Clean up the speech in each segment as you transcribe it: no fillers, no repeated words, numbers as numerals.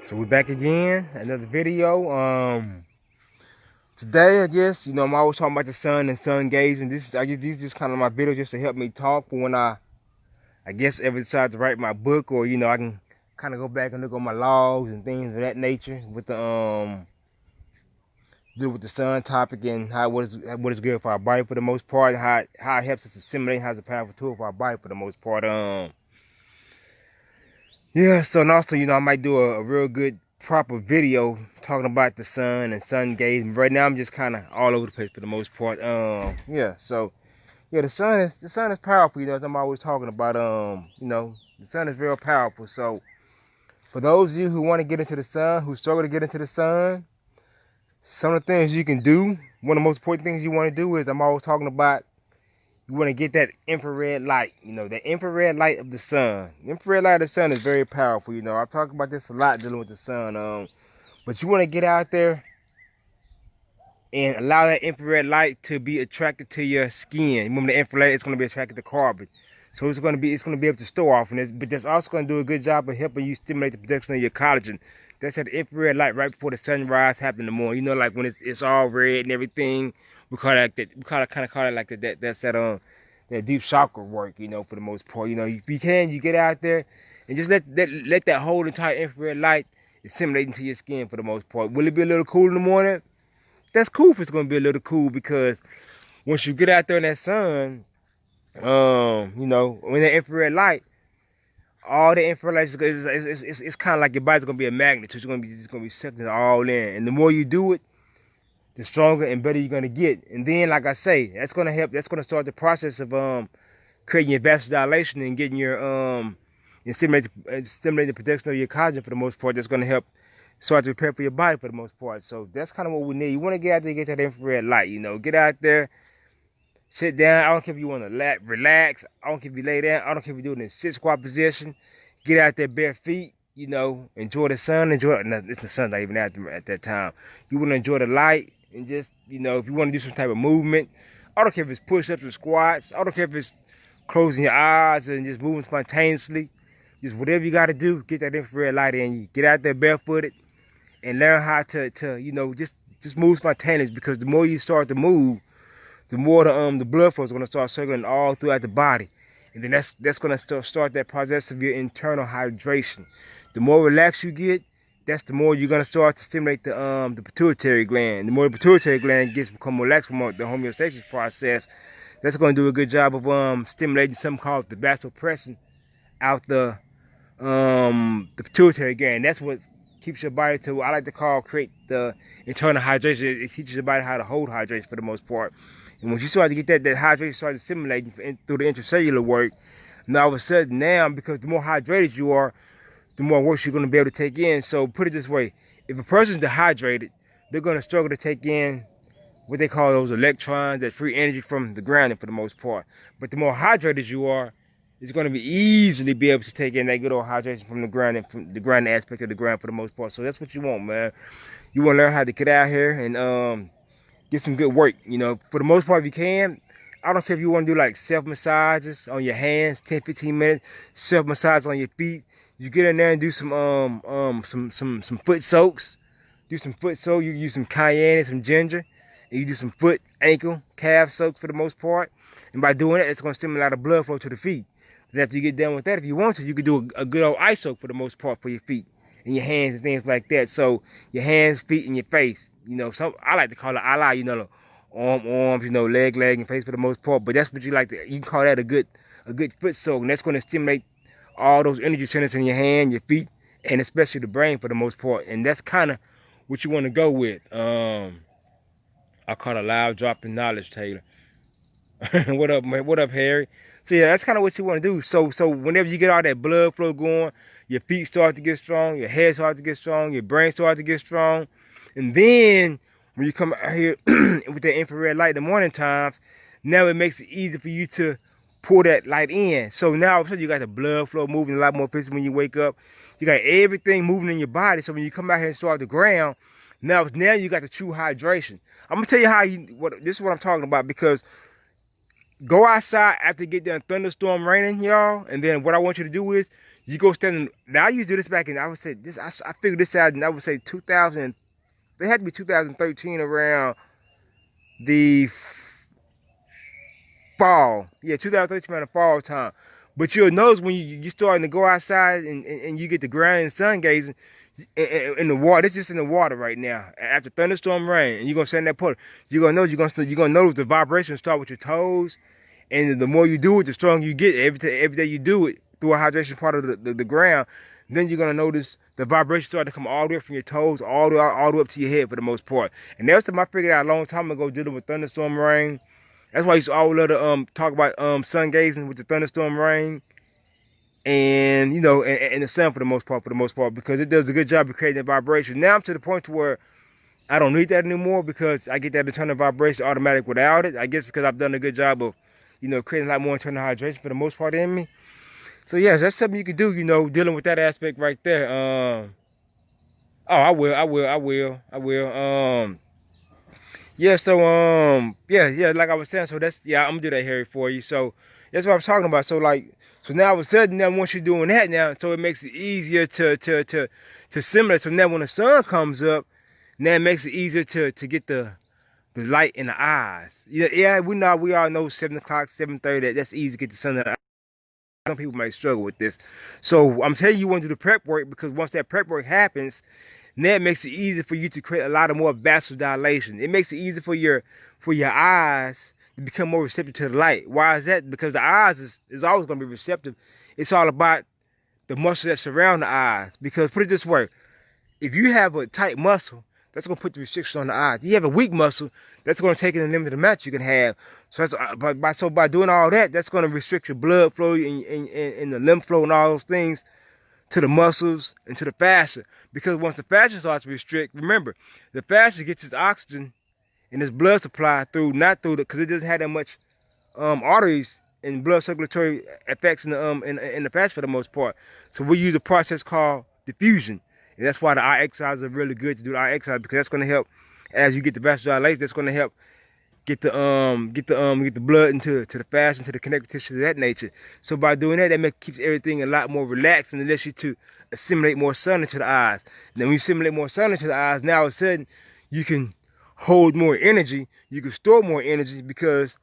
So we're back again, another video. Today I guess, I'm always talking about the sun and sun gazing. I guess these just kind of my videos just to help me talk for when I guess ever decide to write my book, or I can kind of go back and look on my logs and things of that nature with the deal with the sun topic and what is good for our body for the most part, how it helps us assimilate, how it's a powerful tool for our body for the most part. Yeah, so and also, I might do a real good proper video talking about the sun and sun gazing. Right now I'm just kind of all over the place for the most part. Yeah, so yeah, the sun is powerful, as I'm always talking about. The sun is real powerful. So for those of you who want to get into the sun, who struggle to get into the sun, some of the things you can do, one of the most important things you want to do is, I'm always talking about, you want to get that infrared light, the infrared light of the sun. The infrared light of the sun is very powerful. I've talked about this a lot dealing with the sun. But you want to get out there and allow that infrared light to be attracted to your skin. Remember, the infrared is going to be attracted to carbon. So it's going to be able to store off, but that's also going to do a good job of helping you stimulate the production of your collagen. That's that infrared light right before the sunrise happens in the morning. Like when it's all red and everything. We call it like that. We kind of call it like that. That's that deep chakra work. For the most part. If you can, you get out there and just let that whole entire infrared light assimilate into your skin for the most part. Will it be a little cool in the morning? That's cool if it's going to be a little cool, because once you get out there in that sun, when that infrared light, all the infrared light it's kind of like your body's gonna be a magnet, so it's gonna be sucking it all in. And the more you do it, the stronger and better you're gonna get. And then, like I say, that's gonna help. That's gonna start the process of creating your vasodilation and getting your and stimulate the production of your collagen for the most part. That's gonna help start to prepare for your body for the most part. So that's kind of what we need. You want to get out there and get that infrared light. Get out there. Sit down. I don't care if you want to relax. I don't care if you lay down. I don't care if you do it in sit squat position. Get out there bare feet. Enjoy the sun. It's the sun not even out there at that time. You want to enjoy the light and just, if you want to do some type of movement. I don't care if it's push-ups or squats. I don't care if it's closing your eyes and just moving spontaneously. Just whatever you got to do, get that infrared light in you. Get out there barefooted and learn how to just move spontaneously, because the more you start to move, the more the blood flow is going to start circulating all throughout the body. And then that's going to start that process of your internal hydration. The more relaxed you get, that's the more you're going to start to stimulate the pituitary gland. The more the pituitary gland become more relaxed from the homeostasis process, that's going to do a good job of stimulating something called the vasopressin out the pituitary gland. That's what keeps your body to, I like to create the internal hydration. It teaches your body how to hold hydration for the most part. And once you start to get that hydration starts assimilating through the intracellular work, now all of a sudden because the more hydrated you are, the more work you're going to be able to take in. So put it this way, if a person's dehydrated, they're going to struggle to take in what they call those electrons, that free energy from the ground for the most part. But the more hydrated you are, it's going to be easily be able to take in that good old hydration from the ground and from the ground aspect of the ground for the most part. So that's what you want, man. You want to learn how to get out here and get some good work. For the most part, if you can. I don't care if you want to do like self-massages on your hands, 10, 15 minutes, self-massage on your feet. You get in there and do some foot soaks. Do some foot soak. You use some cayenne and some ginger. And you do some foot, ankle, calf soaks for the most part. And by doing that, it's going to stimulate the blood flow to the feet. And after you get done with that, if you want to, you could do a good old ice soak for the most part for your feet and your hands and things like that. So your hands, feet, and your face. I like to call it ala, arms, leg, and face for the most part. But that's what you can call that a good foot soak. And that's going to stimulate all those energy centers in your hand, your feet, and especially the brain for the most part. And that's kind of what you want to go with. I call it a loud drop in knowledge, Taylor. What up, man? What up, Harry? So yeah, that's kind of what you want to do. So whenever you get all that blood flow going, your feet start to get strong, your head start to get strong, your brain start to get strong. And then when you come out here with that infrared light in the morning times, now it makes it easy for you to pull that light in. So now all of a sudden you got the blood flow moving a lot more efficient when you wake up. You got everything moving in your body. So when you come out here and start the ground, now you got the true hydration. I'm gonna tell you this is what I'm talking about, because go outside after you get done thunderstorm raining, y'all, and then what I want you to do is You go stand. Now I used to do this back in. I would say this. I figured this out, and I would say 2000. It had to be 2013 around the fall. Yeah, 2013 around the fall time. But you'll notice when you starting to go outside and you get the ground and sun gazing in the water. It's just in the water right now. After thunderstorm rain, and you're gonna stand in that puddle. You're gonna notice the vibration start with your toes, and the more you do it, the stronger you get. Every day you do it through a hydration part of the ground, then you're gonna notice the vibration start to come all the way from your toes all the way up to your head for the most part. And that's something I figured out a long time ago dealing with thunderstorm rain. That's why I used to always love to talk about sun gazing with the thunderstorm rain and and the sun for the most part because it does a good job of creating that vibration. Now I'm to the point to where I don't need that anymore because I get that internal vibration automatic without it. I guess because I've done a good job of creating a lot more internal hydration for the most part in me. So yeah, that's something you can do, dealing with that aspect right there. Oh, I will. Yeah, so yeah, like I was saying, so I'm gonna do that, Harry, for you. So that's what I was talking about. So so now all of a sudden, now once you're doing that now, so it makes it easier to simulate. So now when the sun comes up, now it makes it easier to get the light in the eyes. Yeah, we all know 7 o'clock, 7:30. That's easy to get the sun in the eyes. Some people might struggle with this. So I'm telling you, you want to do the prep work because once that prep work happens, that makes it easy for you to create a lot of more vasodilation. It makes it easy for your eyes to become more receptive to the light. Why is that? Because the eyes is always going to be receptive. It's all about the muscles that surround the eyes. Because put it this way, if you have a tight muscle, that's going to put the restriction on the eye. If you have a weak muscle, that's going to take in the limited amount you can have. So by doing all that, that's going to restrict your blood flow and the lymph flow and all those things to the muscles and to the fascia. Because once the fascia starts to restrict, remember, the fascia gets its oxygen and its blood supply because it doesn't have that much arteries and blood circulatory effects in the fascia for the most part. So we use a process called diffusion. And that's why the eye exercises are really good to do the eye exercise because that's going to help as you get the vasodilation. That's going to help get the blood into the fascia, into the connective tissue of that nature. So by doing that, keeps everything a lot more relaxed and it lets you to assimilate more sun into the eyes. And then when you assimilate more sun into the eyes, now all of a sudden you can hold more energy, you can store more energy because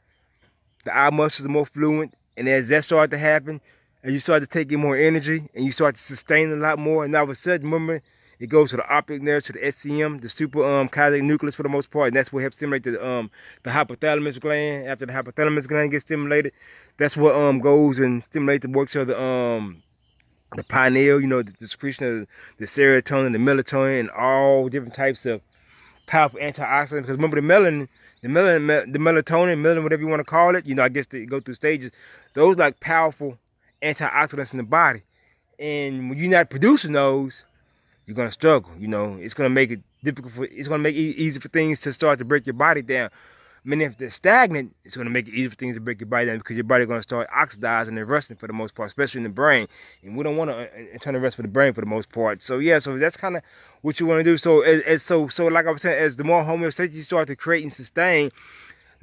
the eye muscles are more fluent. And as that starts to happen, and you start to take in more energy and you start to sustain a lot more, and all of a sudden, remember, it goes to the optic nerve, to the SCM, the super chiasmatic nucleus for the most part, and that's what helps stimulate the hypothalamus gland. After the hypothalamus gland gets stimulated, that's what goes and stimulates the works of the pineal, the secretion of the serotonin, the melatonin, and all different types of powerful antioxidants. Because remember the melatonin, whatever you want to call it, I guess they go through stages. Those like powerful antioxidants in the body, and when you're not producing those, you're gonna struggle. It's gonna make it difficult it's gonna make it easy for things to start to break your body down. I mean, if they're stagnant, it's gonna make it easy for things to break your body down because your body's gonna start oxidizing and rusting for the most part, especially in the brain. And we don't want to internal rest for the brain for the most part. So yeah, so that's kind of what you want to do. So so like I was saying, as the more homeostasis you start to create and sustain,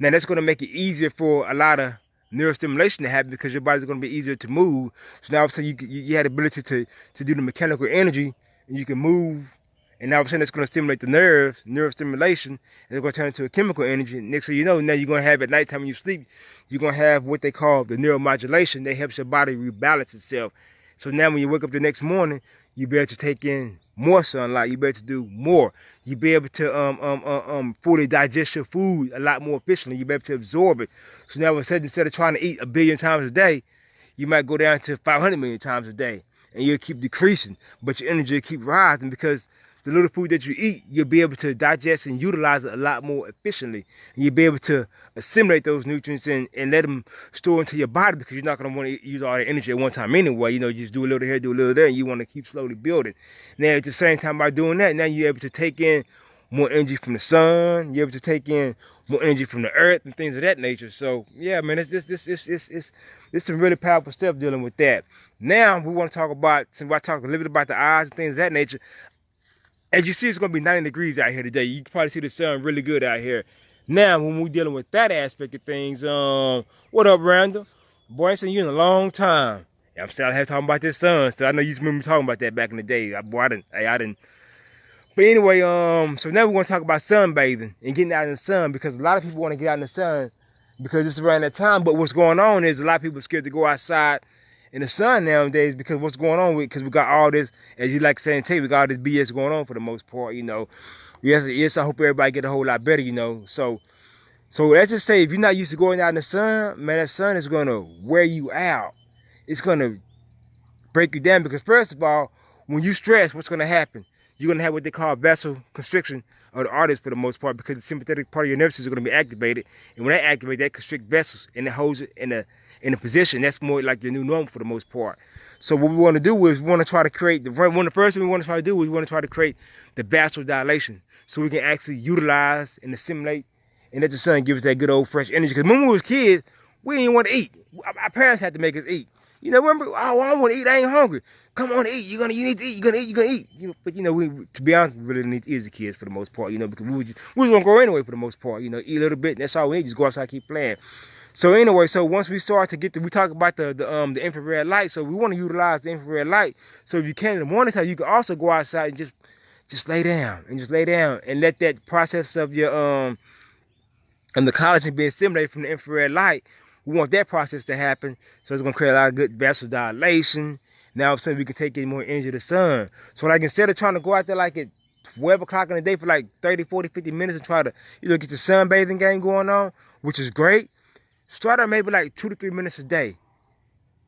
now that's gonna make it easier for a lot of neurostimulation to happen because your body's going to be easier to move. So now all of a sudden you had the ability to do the mechanical energy and you can move, and now all of a sudden it's going to stimulate the nerves, neurostimulation, and it's going to turn into a chemical energy. And next thing you know, now you're going to have at nighttime when you sleep, you're going to have what they call the neuromodulation that helps your body rebalance itself. So now when you wake up the next morning, you'll be able to take in more sunlight. You'll be able to do more. You'll be able to fully digest your food a lot more efficiently. You'll be able to absorb it. So now instead of trying to eat 1 billion times a day, you might go down to 500 million times a day. And you'll keep decreasing, but your energy will keep rising because the little food that you eat, you'll be able to digest and utilize it a lot more efficiently. And you'll be able to assimilate those nutrients and let them store into your body because you're not going to want to use all the energy at one time anyway. You just do a little here, do a little there, and you want to keep slowly building. Now, at the same time, by doing that, now you're able to take in more energy from the sun. You're able to take in more energy from the earth and things of that nature. So, yeah, man, it's some really powerful stuff dealing with that. Now, we want to talk about, since I talked a little bit about the eyes and things of that nature, as you see, it's going to be 90 degrees out here today. You can probably see the sun really good out here. Now, when we're dealing with that aspect of things, what up, Randall? Boy, I ain't seen you in a long time. I'm still out here talking about this sun. So I know you remember talking about that back in the day. Boy, I didn't. But anyway, so now we're gonna talk about sunbathing and getting out in the sun, because a lot of people want to get out in the sun because it's around that time. But what's going on is a lot of people are scared to go outside in the sun nowadays, because what's going on with, because we got all this, as you like saying, Tay, we got all this BS going on for the most part, you know. Yes, I hope everybody get a whole lot better, you know. So let's just say, if you're not used to going out in the sun, man, that sun is gonna wear you out. It's gonna break you down, because first of all, when you stress, what's gonna happen? You're gonna have what they call vessel constriction of the arteries for the most part, because the sympathetic part of your nervous system is gonna be activated, and when that activates, that constrict vessels and it holds it in a position. That's more like the new normal for the most part. So what we want to do is we want to try to create the first thing we want to try to do is we want to try to create the vasodilation, so we can actually utilize and assimilate and let the sun give us that good old fresh energy. Because when we was kids, we didn't want to eat. Our parents had to make us eat. You know, remember, oh, I don't want to eat, I ain't hungry. Come on, eat. You need to eat. You're gonna eat. You know, but you know, to be honest, we really didn't need to eat as kids for the most part. You know, because we was gonna grow anyway for the most part. You know, eat a little bit. And that's all we need. Just go outside, keep playing. So anyway, so once we start to we talk about the infrared light. So we want to utilize the infrared light. So if you can in the morning time, you can also go outside and just lay down and let that process of your and the collagen being stimulated from the infrared light. We want that process to happen, so it's gonna create a lot of good vasodilation. Now all of a sudden we can take in more energy of the sun. So like, instead of trying to go out there like at 12 o'clock in the day for like 30, 40, 50 minutes and try to, you know, get the sunbathing game going on, which is great, start out maybe like 2 to 3 minutes a day.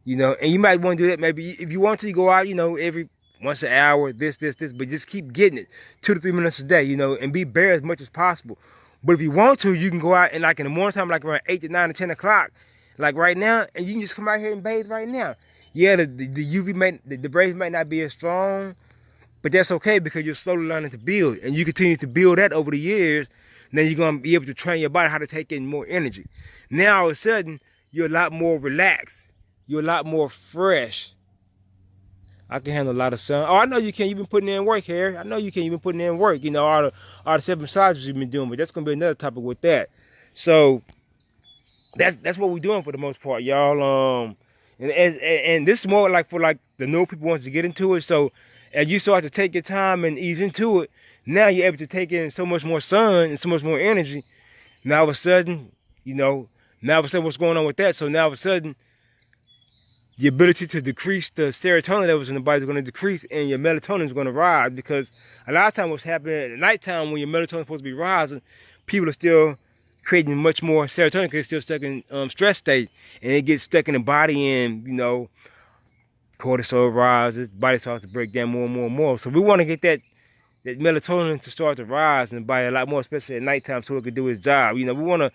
You know, and you might want to do that maybe if you want to, you go out, you know, every once an hour, this, but just keep getting it 2 to 3 minutes a day, you know, and be bare as much as possible. But if you want to, you can go out and like in the morning time, like around 8 to 9 to 10 o'clock, like right now, and you can just come out here and bathe right now. Yeah, the UV the rays might not be as strong, but that's okay, because you're slowly learning to build, and you continue to build that over the years. And then you're gonna be able to train your body how to take in more energy. Now all of a sudden, you're a lot more relaxed. You're a lot more fresh. I can handle a lot of sun. Oh, I know you can. You've been putting in work, Harry. I know you can. You've been putting in work. You know, all the 7 massages you've been doing, but that's gonna be another topic with that. So that's what we're doing for the most part, y'all. And this is more like for like the new people wants to get into it. So as you start to take your time and ease into it, now you're able to take in so much more sun and so much more energy. Now all of a sudden, you know, what's going on with that? So now all of a sudden, the ability to decrease the serotonin levels in the body is going to decrease, and your melatonin is going to rise, because a lot of times what's happening at nighttime when your melatonin is supposed to be rising, people are still creating much more serotonin because it's still stuck in stress state, and it gets stuck in the body, and you know, cortisol rises, the body starts to break down more and more and more. So we want to get that melatonin to start to rise in the body a lot more, especially at nighttime, so it can do its job. You know, we want to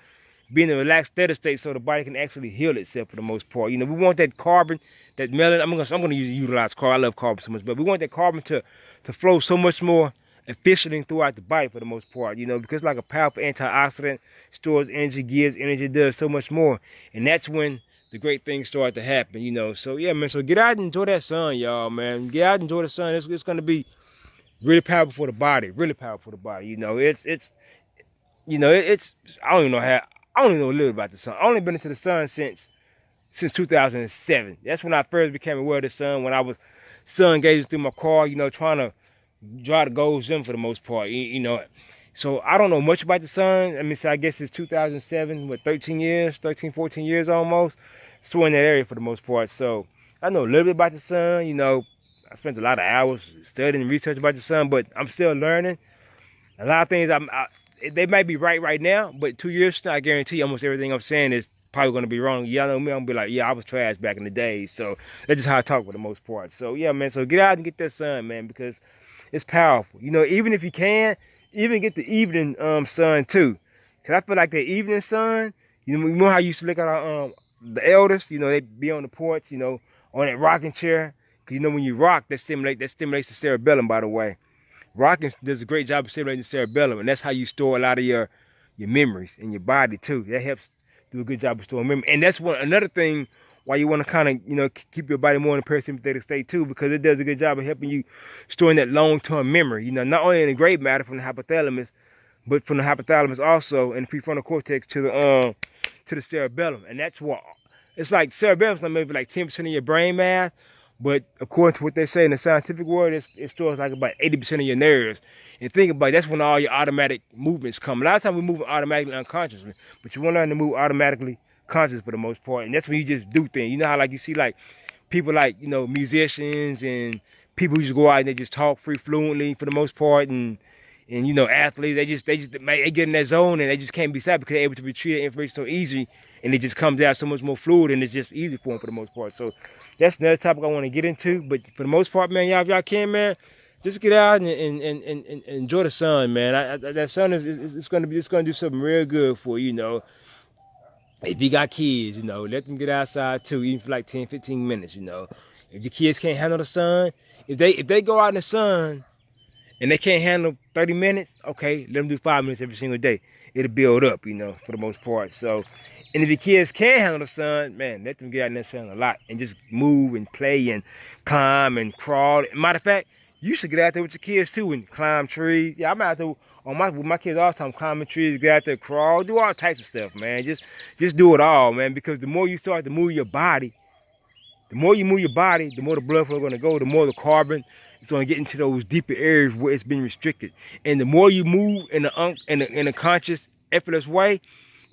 be in a relaxed steady state so the body can actually heal itself for the most part. You know, we want that carbon, that melanin. I'm gonna utilize carbon. I love carbon so much, but we want that carbon to flow so much more efficiently throughout the body for the most part. You know, because it's like a powerful antioxidant, stores energy, gives energy, does so much more, and that's when the great things start to happen. You know, so yeah, man. So get out and enjoy that sun, y'all, man. Get out and enjoy the sun. It's gonna be really powerful for the body. Really powerful for the body. You know, it's you know, it's I don't even know how. I don't even know a little about the sun. I've only been into the sun since 2007. That's when I first became aware of the sun, when I was sun gazing through my car, you know, trying to draw the goals in for the most part, you know. So I don't know much about the sun. I mean, so I guess it's 2007, what, 13 years, 13, 14 years almost. So in that area for the most part. So I know a little bit about the sun, you know. I spent a lot of hours studying and researching about the sun, but I'm still learning. A lot of things they might be right now, but 2 years from now, I guarantee you almost everything I'm saying is probably going to be wrong. Y'all know me, I'm going to be like, yeah, I was trash back in the day. So that's just how I talk for the most part. So yeah, man, so get out and get that sun, man, because it's powerful. You know, even if you can, even get the evening sun too. Because I feel like the evening sun, you know how you used to look at our, the elders, you know, they be on the porch, you know, on that rocking chair. Because, you know, when you rock, that stimulates the cerebellum, by the way. Rocking does a great job of stimulating the cerebellum, and that's how you store a lot of your memories in your body too. That helps do a good job of storing memory, and that's another thing why you want to kind of, you know, keep your body more in a parasympathetic state too, because it does a good job of helping you storing that long-term memory. You know, not only in the gray matter from the hypothalamus, but from the hypothalamus also in the prefrontal cortex to the cerebellum, and that's what It's like cerebellum is maybe like 10% of your brain mass, but according to what they say in the scientific world, it stores like about 80% of your nerves. And think about it, that's when all your automatic movements come. A lot of times we move automatically unconsciously, but you want to learn to move automatically conscious for the most part. And that's when you just do things. You know how like you see like people like, you know, musicians and people who just go out and they just talk free fluently for the most part, and you know, athletes, they get in that zone and they just can't be stopped because they're able to retrieve that information so easy, and it just comes out so much more fluid, and it's just easy for them for the most part. So that's another topic I want to get into. But for the most part, man, y'all, if y'all can, man, just get out and enjoy the sun, man. That sun is it's gonna do something real good for you, you know. If you got kids, you know, let them get outside too, even for like 10, 15 minutes, you know. If your kids can't handle the sun, if they go out in the sun and they can't handle 30 minutes, okay, let them do 5 minutes every single day. It'll build up, you know, for the most part. So, and if your kids can't handle the sun, man, let them get out in the sun a lot and just move and play and climb and crawl. Matter of fact, you should get out there with your kids too and climb trees. Yeah, I'm out there with my kids all the time, climbing trees, get out there, crawl, do all types of stuff, man. Just do it all, man, because the more you start to move your body, the more you move your body, the more the blood flow is going to go, the more the carbon is going to get into those deeper areas where it's been restricted. And the more you move in a conscious, effortless way,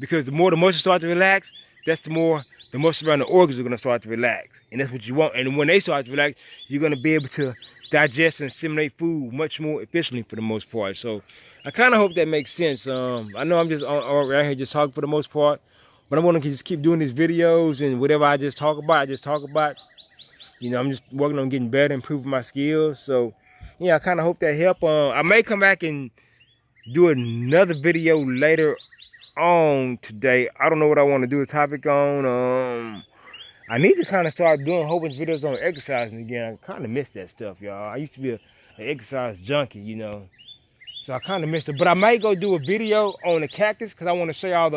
because the more the muscles start to relax, that's the more the muscles around the organs are going to start to relax. And that's what you want. And when they start to relax, you're going to be able to digest and assimilate food much more efficiently for the most part. So I kind of hope that makes sense. I know I'm just around here just talking for the most part, but I want to just keep doing these videos, and whatever I just talk about. You know, I'm just working on getting better, improving my skills. So, yeah, I kind of hope that help. I may come back and do another video later on today. I don't know what I want to do a topic on. I need to kind of start doing a whole bunch of videos on exercising again. I kind of miss that stuff, y'all. I used to be an exercise junkie, you know. So I kind of missed it. But I might go do a video on the cactus because I want to show y'all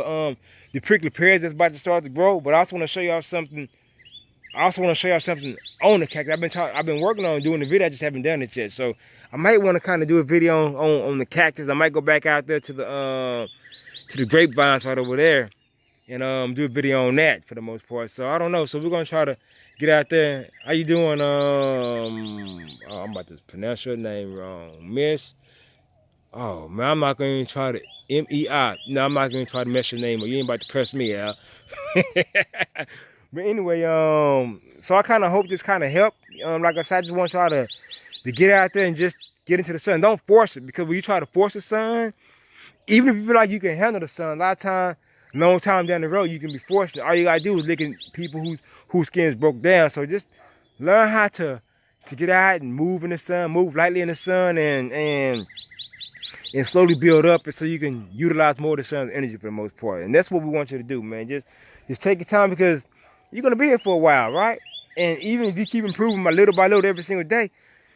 the prickly pears that's about to start to grow. But I also want to show y'all something. I also want to show y'all something on the cactus. I've been working on doing the video. I just haven't done it yet. So I might want to kind of do a video on the cactus. I might go back out there to the grapevines right over there and do a video on that for the most part. So I don't know. So we're gonna try to get out there. How you doing? I'm about to pronounce your name wrong, Miss. Oh man, I'm not gonna try to MEI. No, I'm not gonna try to mess your name up. You ain't about to curse me out. But anyway, so I kind of hope this kind of helped. Like I said, I just want y'all to get out there and just get into the sun. Don't force it, because when you try to force the sun, even if you feel like you can handle the sun, a lot of time, long time down the road, you can be forced. All you gotta do is look at people whose skin's broke down. So just learn how to get out and move in the sun, move lightly in the sun, and slowly build up, and so you can utilize more of the sun's energy for the most part. And that's what we want you to do, man. Just take your time, because you're gonna be here for a while, right? And even if you keep improving by little every single day,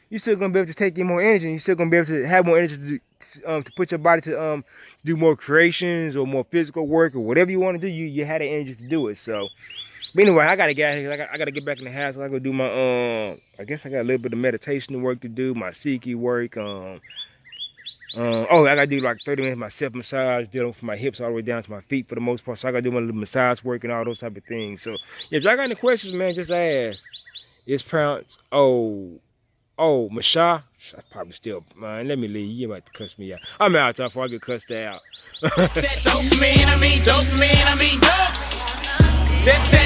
you're still gonna be able to take in more energy, and you're still gonna be able to have more energy to put your body to do more creations or more physical work or whatever you want to do. You had the energy to do it. So, but anyway, I gotta get out here. I gotta get back in the house. I gotta go do my I guess I got a little bit of meditation work to do, my Seiki work. I gotta do like 30 minutes of my self massage, dealing from my hips all the way down to my feet for the most part. So I gotta do my little massage work and all those type of things. So yeah, if y'all got any questions, man, just ask. It's pronounced Masha. I probably still, man. Let me leave. You about to cuss me out. I'm out, y'all, before I get cussed out. That dope man, I mean dope. That's that